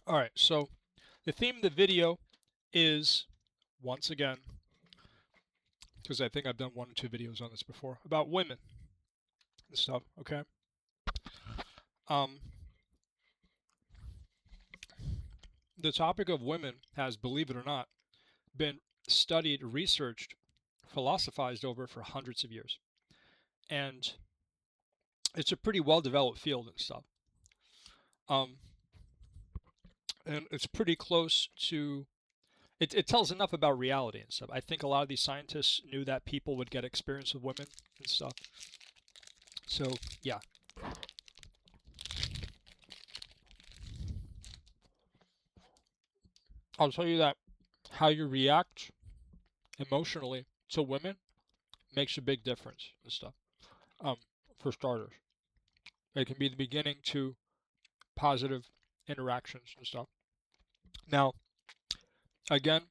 All right, so the theme of the video is, once again, because I think I've done 1 or 2 videos on this before, about women and stuff, okay? Um, the topic of women has, believe it or not, been studied, researched, philosophized over for hundreds of years. And it's a pretty well-developed field and stuff. Um, and it's pretty close to it tells enough about reality and stuff. I think a lot of these scientists knew that people would get experience with women and stuff. So, yeah. I'll tell you that how you react emotionally to women makes a big difference and stuff. Um, for starters, it can be the beginning to positive interactions and stuff. Now, again,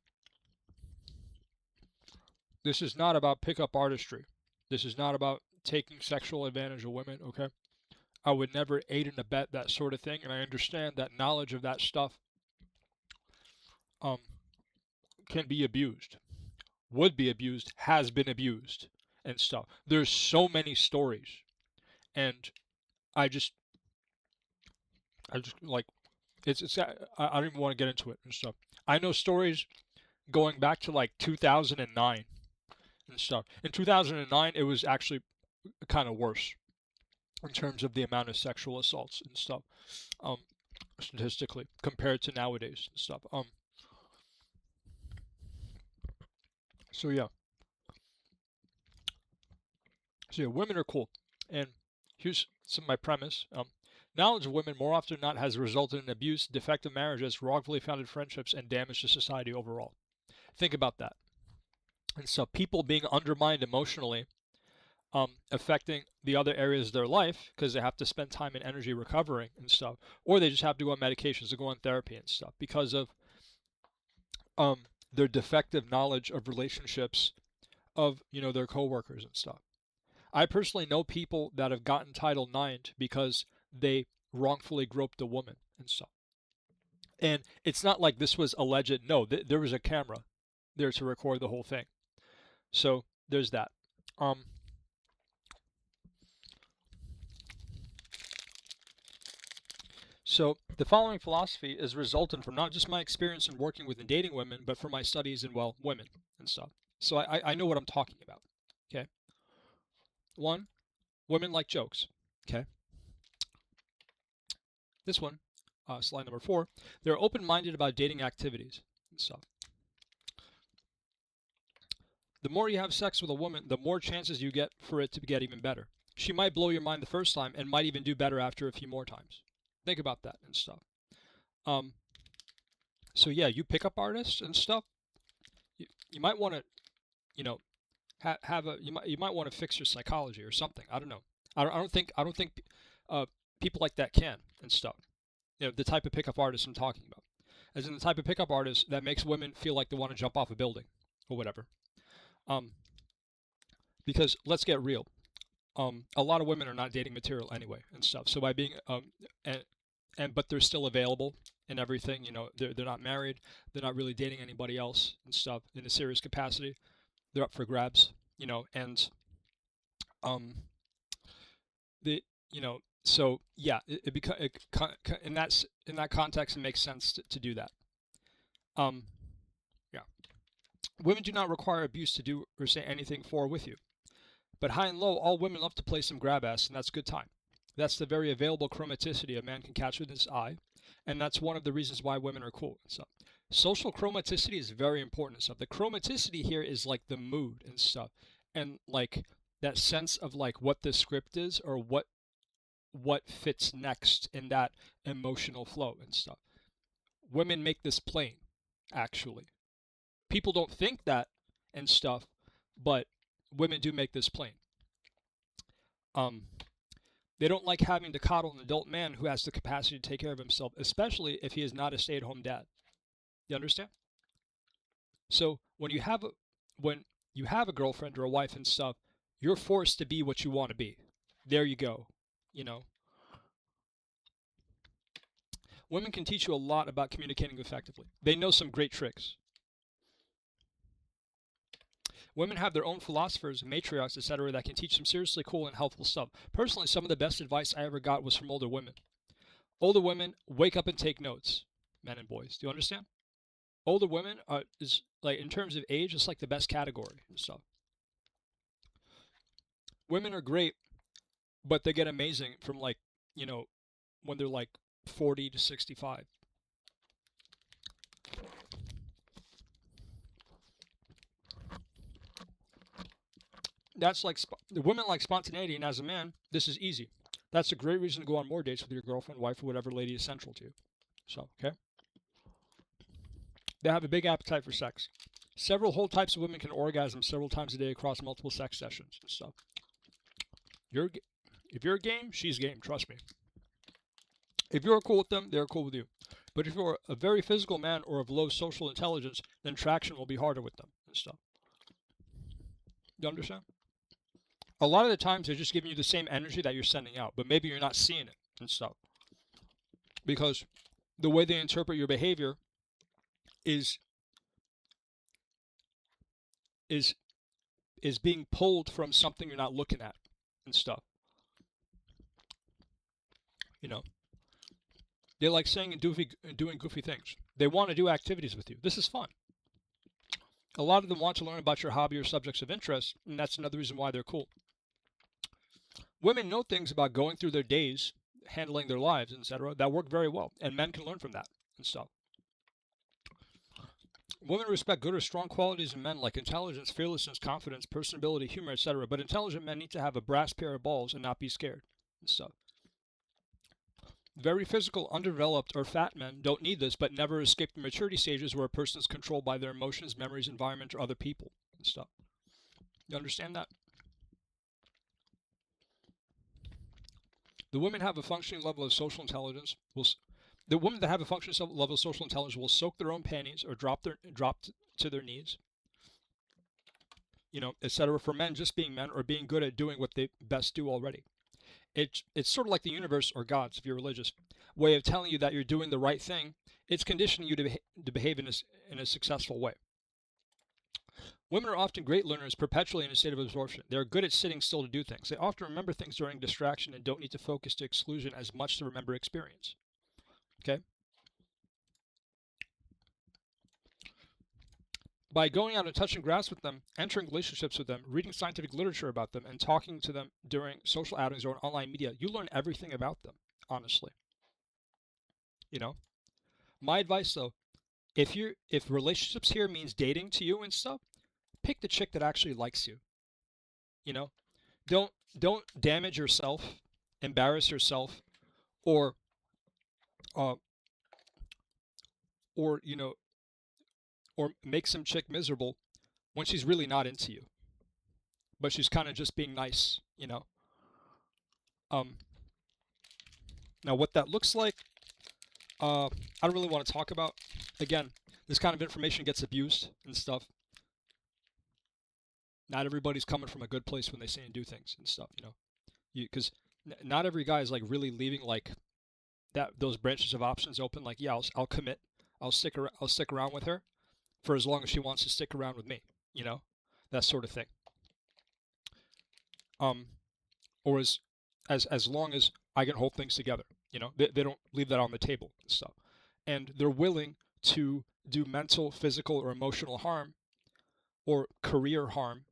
this is not about pickup artistry. This is not about taking sexual advantage of women, okay? I would never aid and abet that sort of thing, and I understand that knowledge of that stuff um, can be abused, would be abused, has been abused, and stuff. There's so many stories, and I just, I just like, I don't even want to get into it and stuff. I know stories going back to like 2009 and stuff. In 2009, it was actually kind of worse in terms of the amount of sexual assaults and stuff, um, statistically compared to nowadays and stuff. So yeah, so yeah, women are cool, and here's some of my premise. Knowledge of women more often than not has resulted in abuse, defective marriages, wrongfully founded friendships, and damage to society overall. Think about that. And so people being undermined emotionally, affecting the other areas of their life because they have to spend time and energy recovering and stuff, or they just have to go on medications to go on therapy and stuff because of their defective knowledge of relationships of their coworkers and stuff. I personally know people that have gotten Title IX because they wrongfully groped a woman and stuff. And it's not like this was alleged. No, there was a camera there to record the whole thing. So there's that. Um, So the following philosophy is resultant from not just my experience in working with and dating women, but from my studies in, well, women and stuff. So I know what I'm talking about. Okay. One, women like jokes. Okay. This one, slide number 4, they're open-minded about dating activities and stuff. The more you have sex with a woman, the more chances you get for it to get even better. She might blow your mind the first time and might even do better after a few more times. Think about that and stuff. Um, so yeah, you pickup artists and stuff, you might want to, you know, have a you might want to fix your psychology or something. I don't know. I don't think people like that can and stuff. The type of pickup artist I'm talking about, as in the type of pickup artist that makes women feel like they want to jump off a building or whatever. Um, because let's get real. A lot of women are not dating material anyway and stuff. So by being but they're still available and everything. They're not married. They're not really dating anybody else and stuff in a serious capacity. They're up for grabs. And um, the so yeah, in that context, it makes sense to do that. Um, yeah, women do not require abuse to do or say anything for or with you. But high and low, all women love to play some grab ass, and that's good time. That's the very available chromaticity a man can catch with his eye, and that's one of the reasons why women are cool and stuff. Social chromaticity is very important and stuff. The chromaticity here is like the mood and stuff, and like that sense of like what the script is or what fits next in that emotional flow and stuff. Women make this plain, actually. People don't think that and stuff, but women do make this plain. Um, they don't like having to coddle an adult man who has the capacity to take care of himself, especially if he is not a stay-at-home dad. You understand? So when you have a girlfriend or a wife and stuff, you're forced to be what you want to be. There you go. You know. Women can teach you a lot about communicating effectively. They know some great tricks. Women have their own philosophers, matriarchs, etc., that can teach some seriously cool and helpful stuff. Personally, some of the best advice I ever got was from older women. Older women, wake up and take notes, men and boys. Do you understand? Older women is like, in terms of age, it's like the best category and stuff. Women are great, but they get amazing from like, when they're like 40 to 65. That's like the women like spontaneity, and as a man, this is easy. That's a great reason to go on more dates with your girlfriend, wife, or whatever lady is central to you. So, okay. They have a big appetite for sex. Several whole types of women can orgasm several times a day across multiple sex sessions and stuff. If you're game, she's game. Trust me. If you're cool with them, they're cool with you. But if you're a very physical man or of low social intelligence, then traction will be harder with them and stuff. You understand? A lot of the times they're just giving you the same energy that you're sending out, but maybe you're not seeing it and stuff. Because the way they interpret your behavior is being pulled from something you're not looking at and stuff. They like saying and doing goofy things. They want to do activities with you. This is fun. A lot of them want to learn about your hobby or subjects of interest, and that's another reason why they're cool. Women know things about going through their days, handling their lives, etc., that work very well, and men can learn from that and stuff. Women respect good or strong qualities in men like intelligence, fearlessness, confidence, personability, humor, etc., but intelligent men need to have a brass pair of balls and not be scared and stuff. Very physical, underdeveloped, or fat men don't need this, but never escape the maturity stages where a person is controlled by their emotions, memories, environment, or other people and stuff. You understand that? The women have a functioning level of social intelligence. The women that have a functioning level of social intelligence will soak their own panties or drop to their knees, etc. For men, just being men or being good at doing what they best do already. It's sort of like the universe, or God's, if you're religious, way of telling you that you're doing the right thing. It's conditioning you to behave in a successful way. Women are often great learners, perpetually in a state of absorption. They're good at sitting still to do things. They often remember things during distraction and don't need to focus to exclusion as much to remember experience. Okay? By going out and touching grass with them, entering relationships with them, reading scientific literature about them, and talking to them during social outings or in online media, you learn everything about them, honestly. My advice, though, if relationships here means dating to you and stuff, pick the chick that actually likes you. Don't damage yourself, embarrass yourself, or make some chick miserable when she's really not into you, but she's kind of just being nice. Now what that looks like, I don't really want to talk about. Again, this kind of information gets abused and stuff. Not everybody's coming from a good place when they say and do things and stuff, because not every guy is like really leaving like those branches of options open. Like, yeah, I'll commit. I'll stick around with her for as long as she wants to stick around with me, that sort of thing. Or as long as I can hold things together, they don't leave that on the table and stuff. And they're willing to do mental, physical, or emotional harm, or career harm,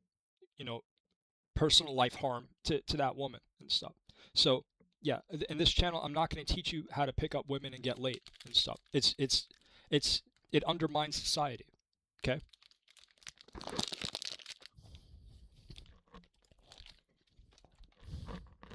personal life harm to that woman and stuff. So yeah, in this channel, I'm not going to teach you how to pick up women and get laid and stuff. It undermines society. Okay.